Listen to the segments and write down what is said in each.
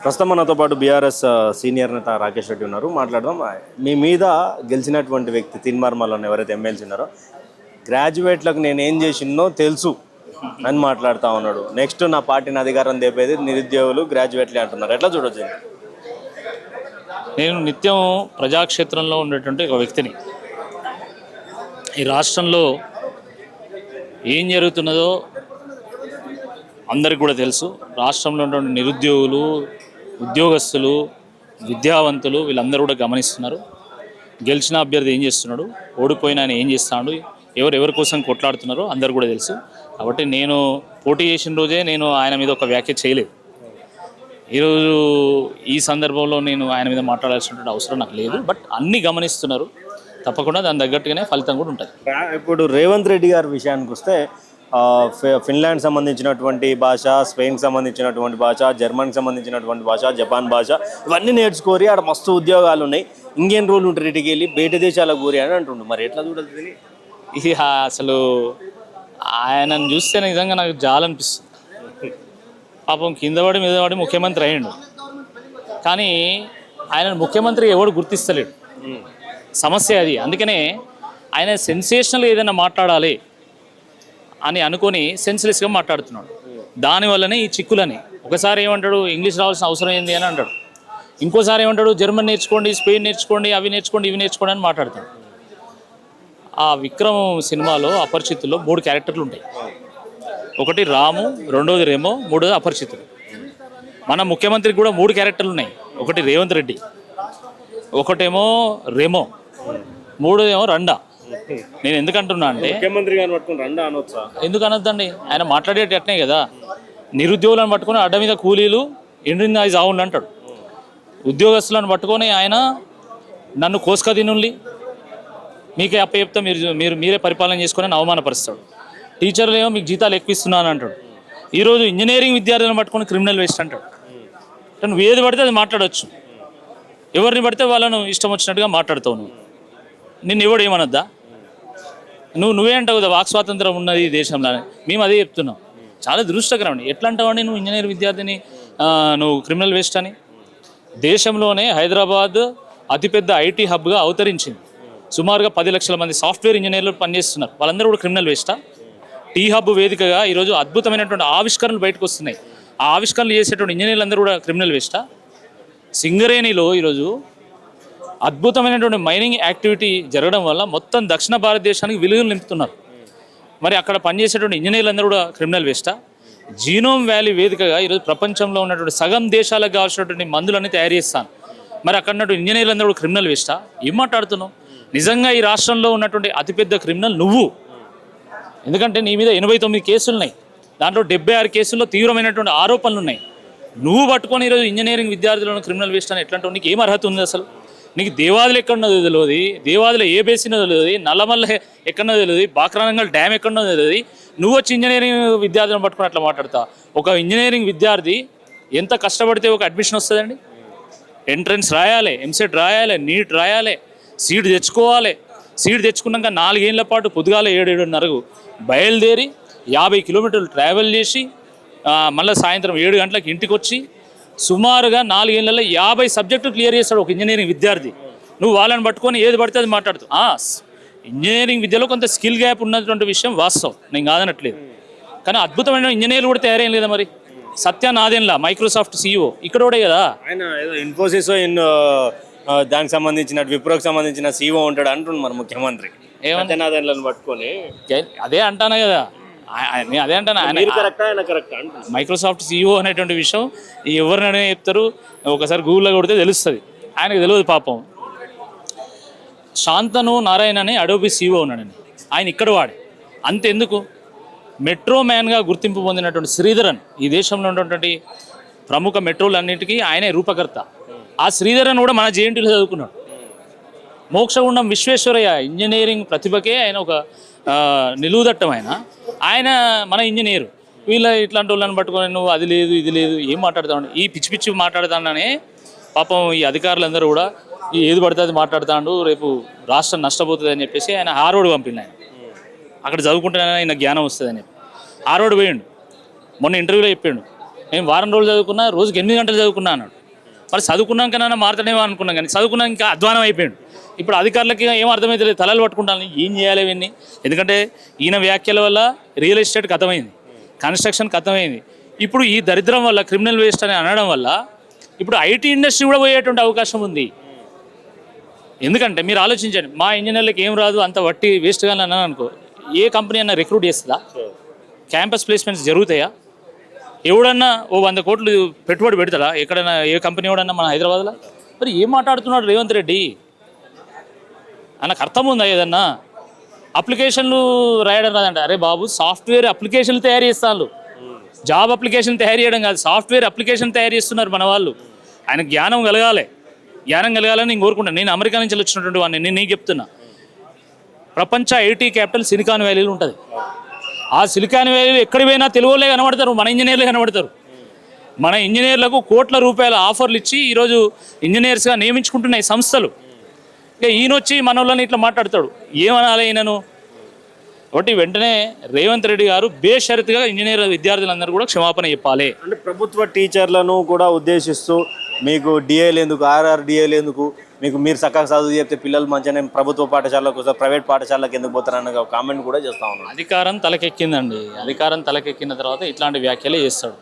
ప్రస్తుతం మనతో పాటు బీఆర్ఎస్ సీనియర్ నేత రాకేష్ రెడ్డి ఉన్నారు. మాట్లాడదాం. మీ మీద గెలిచినటువంటి వ్యక్తి తిన్మార్మల్ ఎవరైతే ఎమ్మెల్సీ ఉన్నారో గ్రాడ్యుయేట్లకు నేను ఏం చేసినో తెలుసు అని మాట్లాడుతూ ఉన్నాడు. నెక్స్ట్ నా పార్టీని అధికారం తెప్పేది నిరుద్యోగులు గ్రాడ్యుయేట్లే అంటున్నారు. ఎట్లా చూడొచ్చు? నేను నిత్యం ప్రజాక్షేత్రంలో ఉండేటువంటి ఒక వ్యక్తిని. ఈ రాష్ట్రంలో ఏం జరుగుతున్నదో అందరికి కూడా తెలుసు. రాష్ట్రంలో ఉన్నటువంటి నిరుద్యోగులు, ఉద్యోగస్తులు, విద్యావంతులు వీళ్ళందరూ కూడా గమనిస్తున్నారు. గెలిచిన అభ్యర్థి ఏం చేస్తున్నాడు, ఓడిపోయిన ఆయన ఏం చేస్తున్నాడు, ఎవరి కోసం కొట్లాడుతున్నారో అందరు కూడా తెలుసు. కాబట్టి నేను పోటీ చేసిన రోజే నేను ఆయన మీద ఒక వ్యాఖ్య చేయలేదు. ఈరోజు ఈ సందర్భంలో నేను ఆయన మీద మాట్లాడాల్సినటువంటి అవసరం నాకు లేదు. బట్ అన్నీ గమనిస్తున్నారు. తప్పకుండా దాని తగ్గట్టుగానే ఫలితం కూడా ఉంటుంది. ఇప్పుడు రేవంత్ రెడ్డి గారి విషయానికి వస్తే ఫిన్లాండ్ సంబంధించినటువంటి భాష, స్పెయిన్కి సంబంధించినటువంటి భాష, జర్మన్కి సంబంధించినటువంటి భాష, జపాన్ భాష ఇవన్నీ నేర్చుకోరి ఆడ మస్తు ఉద్యోగాలు ఉన్నాయి, ఇంకేం రోజులు ఉంటారు ఇంటికి వెళ్ళి బయట దేశాలకు కోరి అని అంటుండు. మరి ఎట్లా చూడాలి? ఇది అసలు ఆయనను చూస్తే నిజంగా నాకు జాలనిపిస్తుంది. పాపం కింద పడి ముఖ్యమంత్రి అయ్యిండు, కానీ ఆయన ముఖ్యమంత్రి ఎవడు గుర్తిస్తలేడు. సమస్య అది. అందుకనే ఆయన సెన్సేషనల్ ఏదైనా మాట్లాడాలి అని అనుకొని సెన్స్లెస్గా మాట్లాడుతున్నాడు. దానివల్లనే ఈ చిక్కులని. ఒకసారి ఏమంటాడు ఇంగ్లీష్ రావాల్సిన అవసరం ఏంది అని అంటాడు, ఇంకోసారి ఏమంటాడు జర్మన్ నేర్చుకోండి, స్పెయిన్ నేర్చుకోండి, అవి నేర్చుకోండి, ఇవి నేర్చుకోండి అని మాట్లాడతాడు. ఆ విక్రమ్ సినిమాలో అపరిచితుల్లో 3 క్యారెక్టర్లు ఉంటాయి. ఒకటి రాము, రెండోది రెమో, మూడోది అపరిచితుడు. మన ముఖ్యమంత్రికి కూడా 3 క్యారెక్టర్లు ఉన్నాయి. ఒకటి రేవంత్ రెడ్డి, ఒకటేమో రెమో, మూడోదేమో రండా. నేను ఎందుకు అంటున్నా అంటే ముఖ్యమంత్రి గారిని పట్టుకుని రండా అనొచ్చా? ఎందుకు అనొద్దండి, ఆయన మాట్లాడేటి అట్నే కదా. నిరుద్యోగులను పట్టుకొని అడ్డ మీద కూలీలు ఎండిన జావులు అంటాడు. ఉద్యోగస్తులను పట్టుకొని ఆయన నన్ను కోసుక తినుల్లి, మీకే అప్ప చెప్తా, మీరే పరిపాలన చేసుకొని అవమానపరుస్తాడు. టీచర్లు ఏమో మీకు జీతాలు ఎక్కువ ఇస్తున్నాను అంటాడు. ఈరోజు ఇంజనీరింగ్ విద్యార్థులను పట్టుకొని క్రిమినల్ వేస్ట్ అంటాడు. నువ్వు ఏది పడితే అది మాట్లాడవచ్చు, ఎవరిని పడితే వాళ్ళను ఇష్టం వచ్చినట్టుగా మాట్లాడుతావు. నిన్ను ఎవడు ఏమనొద్దా? నువ్వే అంటావు కదా వాక్ స్వాతంత్రం ఉన్నది ఈ దేశంలో. మేము అదే చెప్తున్నాం. చాలా దురదృష్టకరం అండి. ఎట్లా అంటావండి నువ్వు ఇంజనీర్ విద్యార్థిని నువ్వు క్రిమినల్ వేస్ట్ అని? దేశంలోనే హైదరాబాద్ అతిపెద్ద ఐటీ హబ్గా అవతరించింది. సుమారుగా 10 లక్షల మంది సాఫ్ట్వేర్ ఇంజనీర్లు పనిచేస్తున్నారు. వాళ్ళందరూ కూడా క్రిమినల్ వేస్టా? టీ హబ్ వేదికగా ఈరోజు అద్భుతమైనటువంటి ఆవిష్కరణలు బయటకు వస్తున్నాయి. ఆ ఆవిష్కరణలు చేసేటువంటి ఇంజనీర్లు అందరూ కూడా క్రిమినల్ వేస్టా? సింగరేణిలో ఈరోజు అద్భుతమైనటువంటి మైనింగ్ యాక్టివిటీ జరగడం వల్ల మొత్తం దక్షిణ భారతదేశానికి వెలుగులు నింపుతున్నారు. మరి అక్కడ పనిచేసేటువంటి ఇంజనీర్లు అందరూ కూడా క్రిమినల్ వేస్టా? జీనోమ్ వ్యాలీ వేదికగా ఈరోజు ప్రపంచంలో ఉన్నటువంటి సగం దేశాలకు కావాల్సినటువంటి మందులన్నీ తయారు చేస్తాను. మరి అక్కడ ఉన్నటువంటి ఇంజనీర్లు అందరూ కూడా క్రిమినల్ వేస్టా? ఏం మాట్లాడుతున్నావు? నిజంగా ఈ రాష్ట్రంలో ఉన్నటువంటి అతిపెద్ద క్రిమినల్ నువ్వు. ఎందుకంటే నీ మీద 89 కేసులు ఉన్నాయి. దాంట్లో 76 కేసుల్లో తీవ్రమైనటువంటి ఆరోపణలు ఉన్నాయి. నువ్వు పట్టుకొని ఈరోజు ఇంజనీరింగ్ విద్యార్థులను క్రిమినల్ వేస్ట్ అని ఎట్లాంటి నీకు ఏం అర్హత ఉంది అసలు? నీకు దేవాదులు ఎక్కడన్నదో తెలియదు, దేవాదులు ఏ బేసినో తెలియదు, నల్లమల్ల ఎక్కడో తెలియదు, బాక్రానంగల్ డ్యామ్ ఎక్కడో తెలియదు. నువ్వు వచ్చి ఇంజనీరింగ్ విద్యార్థులను పట్టుకొని అట్లా మాట్లాడతా? ఒక ఇంజనీరింగ్ విద్యార్థి ఎంత కష్టపడితే ఒక అడ్మిషన్ వస్తుందండి? ఎంట్రన్స్ రాయాలి, ఎంసెట్ రాయాలి, నీట్ రాయాలి, సీట్ తెచ్చుకోవాలి. సీట్ తెచ్చుకున్నాక 4 ఏళ్ల పాటు పొద్దుగాల 7-7:30 బయలుదేరి 50 కిలోమీటర్లు ట్రావెల్ చేసి మళ్ళీ సాయంత్రం 7 గంటలకు ఇంటికి వచ్చి సుమారుగా 4 ఏళ్లలో 50 సబ్జెక్టులు క్లియర్ చేస్తాడు ఒక ఇంజనీరింగ్ విద్యార్థి. నువ్వు వాళ్ళని పట్టుకొని ఏది పడితే అది మాట్లాడుతూ ఇంజనీరింగ్ విద్యలో కొంత స్కిల్ గ్యాప్ ఉన్నటువంటి విషయం వాస్తవం, నేను కాదనట్లేదు. కానీ అద్భుతమైన ఇంజనీర్లు కూడా తయారయ్యాం లేదా? మరి సత్యనాదెన్లా మైక్రోసాఫ్ట్ CEO ఇక్కడ కూడా కదా. ఆయన ఏదో ఇన్ఫోసిస్ దానికి సంబంధించిన విప్రోకి సంబంధించిన CEO ఉంటాడు అంటుండు మన ముఖ్యమంత్రి. సత్యనాదెన్లను పట్టుకొని అదే అంటాను కదా, అదే అంటాను. మైక్రోసాఫ్ట్ CEO అనేటువంటి విషయం ఎవరినైనా చెప్తారు, ఒకసారి గూగుల్లో కొడితే తెలుస్తుంది. ఆయనకు తెలియదు పాపం. శాంతను నారాయణ అని అడోబీ CEO ఉన్నాడండి, ఆయన ఇక్కడ వాడే. అంతెందుకు, మెట్రో మ్యాన్గా గుర్తింపు పొందినటువంటి శ్రీధరన్ ఈ దేశంలో ఉన్నటువంటి ప్రముఖ మెట్రోలన్నింటికీ ఆయనే రూపకర్త. ఆ శ్రీధరన్ కూడా మన JNTలో చదువుకున్నాడు. మోక్షగుండం విశ్వేశ్వరయ్య ఇంజనీరింగ్ ప్రతిభకే ఆయన ఒక నిలువుదట్టమైన ఆయన మన ఇంజనీరు. వీళ్ళ ఇట్లాంటి వాళ్ళని పట్టుకొని నువ్వు అది లేదు ఇది లేదు ఏం మాట్లాడుతావు? ఈ పిచ్చి మాట్లాడుతాననే పాపం ఈ అధికారులందరూ కూడా ఏది పడితే అది మాట్లాడుతాడు, రేపు రాష్ట్రం నష్టపోతుంది అని చెప్పేసి ఆయన హార్వర్డ్ పంపిండు. ఆయన అక్కడ చదువుకుంటేనే ఆయన జ్ఞానం వస్తుంది అని చెప్పి హార్వర్డ్ పోయిండు. మొన్న ఇంటర్వ్యూలో చెప్పాడు, నేను వారం రోజులు చదువుకున్నా, రోజుకి 8 గంటలు చదువుకున్నా అన్నాడు. మరి చదువుకున్నాకనైనా మారుతాడేమో అనుకున్నాం, కానీ చదువుకున్నాక ఇంకా అధ్వానం అయిపోయాడు. ఇప్పుడు అధికారులకి ఏం అర్థమవుతలేదు, తలలు పట్టుకుంటాను ఏం చేయాలి ఇవన్నీ. ఎందుకంటే ఈయన వ్యాఖ్యల వల్ల రియల్ ఎస్టేట్ కథమైంది, కన్స్ట్రక్షన్ కథమైంది. ఇప్పుడు ఈ దరిద్రం వల్ల, క్రిమినల్ వేస్ట్ అని అనడం వల్ల ఇప్పుడు ఐటీ ఇండస్ట్రీ కూడా పోయేటువంటి అవకాశం ఉంది. ఎందుకంటే మీరు ఆలోచించండి, మా ఇంజనీర్లకు ఏం రాదు, అంత వట్టి వేస్ట్గా అన్నాను అనుకో, ఏ కంపెనీ అన్నా రిక్రూట్ చేస్తుందా? క్యాంపస్ ప్లేస్మెంట్స్ జరుగుతాయా? ఎవడన్నా ఓ 100 కోట్లు పెట్టుబడి పెడతాడా ఎక్కడైనా? ఏ కంపెనీ ఎవడన్నా మన హైదరాబాద్లో? మరి ఏం మాట్లాడుతున్నాడు రేవంత్ రెడ్డి? ఆయనకు అర్థం ఉందా ఏదన్నా? అప్లికేషన్లు రాయడం రాదంట. అరే బాబు, సాఫ్ట్వేర్ అప్లికేషన్లు తయారు చేస్తారు, జాబ్ అప్లికేషన్ తయారు చేయడం కాదు, సాఫ్ట్వేర్ అప్లికేషన్ తయారు చేస్తున్నారు మన వాళ్ళు. ఆయన జ్ఞానం కలగాలి, జ్ఞానం కలగాలని నేను కోరుకుంటాను. నేను అమెరికా నుంచి వచ్చినటువంటి వాడిని, నేను నీకు చెప్తున్నా, ప్రపంచ ఐటీ క్యాపిటల్ సిలికాన్ వ్యాలీలో ఉంటుంది. ఆ సిలికాన్ వ్యాలీలో ఎక్కడికి పోయినా తెలుగులే కనబడతారు, మన ఇంజనీర్లే కనబడతారు. మన ఇంజనీర్లకు కోట్ల రూపాయల ఆఫర్లు ఇచ్చి ఈరోజు ఇంజనీర్స్గా నియమించుకుంటున్నాయి సంస్థలు. ఇక ఈయన వచ్చి మన వాళ్ళని ఇట్లా మాట్లాడతాడు, ఏమనాలి ఈయనను? కాబట్టి వెంటనే రేవంత్ రెడ్డి గారు బేషరతుగా ఇంజనీర్ విద్యార్థులందరూ కూడా క్షమాపణ చెప్పాలి. అంటే ప్రభుత్వ టీచర్లను కూడా ఉద్దేశిస్తూ మీకు డిఏలు ఎందుకు, RRDAలు ఎందుకు, మీరు చక్కగా చదువు చెప్తే పిల్లలు మంచిగానే ప్రభుత్వ పాఠశాలకు వస్తారు, ప్రైవేట్ పాఠశాలకు ఎందుకు పోతారన్న కామెంట్ కూడా చేస్తా ఉన్నాను. అధికారం తలకెక్కిందండి, అధికారం తలకెక్కిన తర్వాత ఇట్లాంటి వ్యాఖ్యలే చేస్తాడు.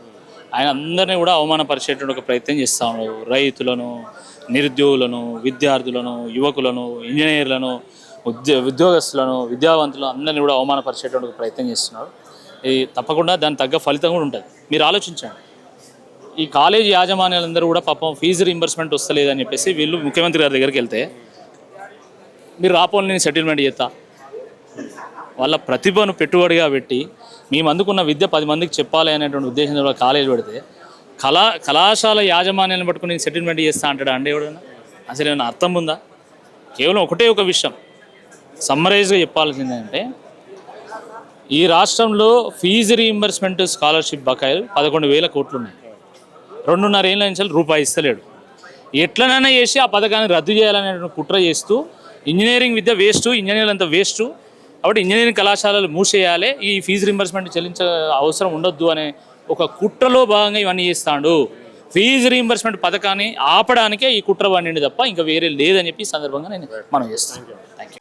ఆయన అందరినీ కూడా అవమానపరిచేటువంటి ఒక ప్రయత్నం చేస్తూ ఉన్నాడు. రైతులను, నిరుద్యోగులను, విద్యార్థులను, యువకులను, ఇంజనీర్లను, ఉద్యోగస్తులను, విద్యావంతులను అందరినీ కూడా అవమానపరిచేటువంటి ప్రయత్నం చేస్తున్నాడు. ఇది తప్పకుండా దానికి తగ్గ ఫలితం కూడా ఉంటుంది. మీరు ఆలోచించండి, ఈ కాలేజీ యాజమాన్యాలందరూ కూడా పాపం ఫీజు రీంబర్స్మెంట్ వస్తలేదని చెప్పేసి వీళ్ళు ముఖ్యమంత్రి గారి దగ్గరికి వెళ్తే, మీరు రాపోని నేను సెటిల్మెంట్ చేస్తా, వాళ్ళ ప్రతిభను పెట్టుబడిగా పెట్టి మేము అందుకున్న విద్య 10 మందికి చెప్పాలి అనేటువంటి ఉద్దేశంతో కాలేజీ పెడితే, కళాశాల యాజమాన్యాన్ని పట్టుకుని నేను సెటిల్మెంట్ చేస్తా అంటాడా అండి ఎవడన్నా? అసలు ఏమైనా అర్థం ఉందా? కేవలం ఒకటే ఒక విషయం సమ్మరైజ్గా చెప్పాల్సింది అంటే, ఈ రాష్ట్రంలో ఫీజు రీయింబర్స్మెంట్ స్కాలర్షిప్ బకాయిలు 11,000 కోట్లు ఉన్నాయి. 2.5 ఏళ్ళ నుంచి రూపాయి ఇస్తలేడు. ఎట్లనైనా చేసి ఆ పథకాన్ని రద్దు చేయాలనే కుట్ర చేస్తూ, ఇంజనీరింగ్ విద్య వేస్ట్, ఇంజనీర్లు అంతా వేస్ట్, కాబట్టి ఇంజనీరింగ్ కళాశాలలు మూసేయాలి, ఈ ఫీజు రీయింబర్స్మెంట్ చెల్లించే అవసరం ఉండొద్దు అనే ఒక కుట్రలో భాగంగా ఇవన్నీ చేస్తాడు. ఫీజు రీయింబర్స్మెంట్ పథకాన్ని ఆపడానికే ఈ కుట్ర వండింది తప్ప ఇంకా వేరే లేదని చెప్పి ఈ సందర్భంగా నేను మనం చేస్తాను. Thank you.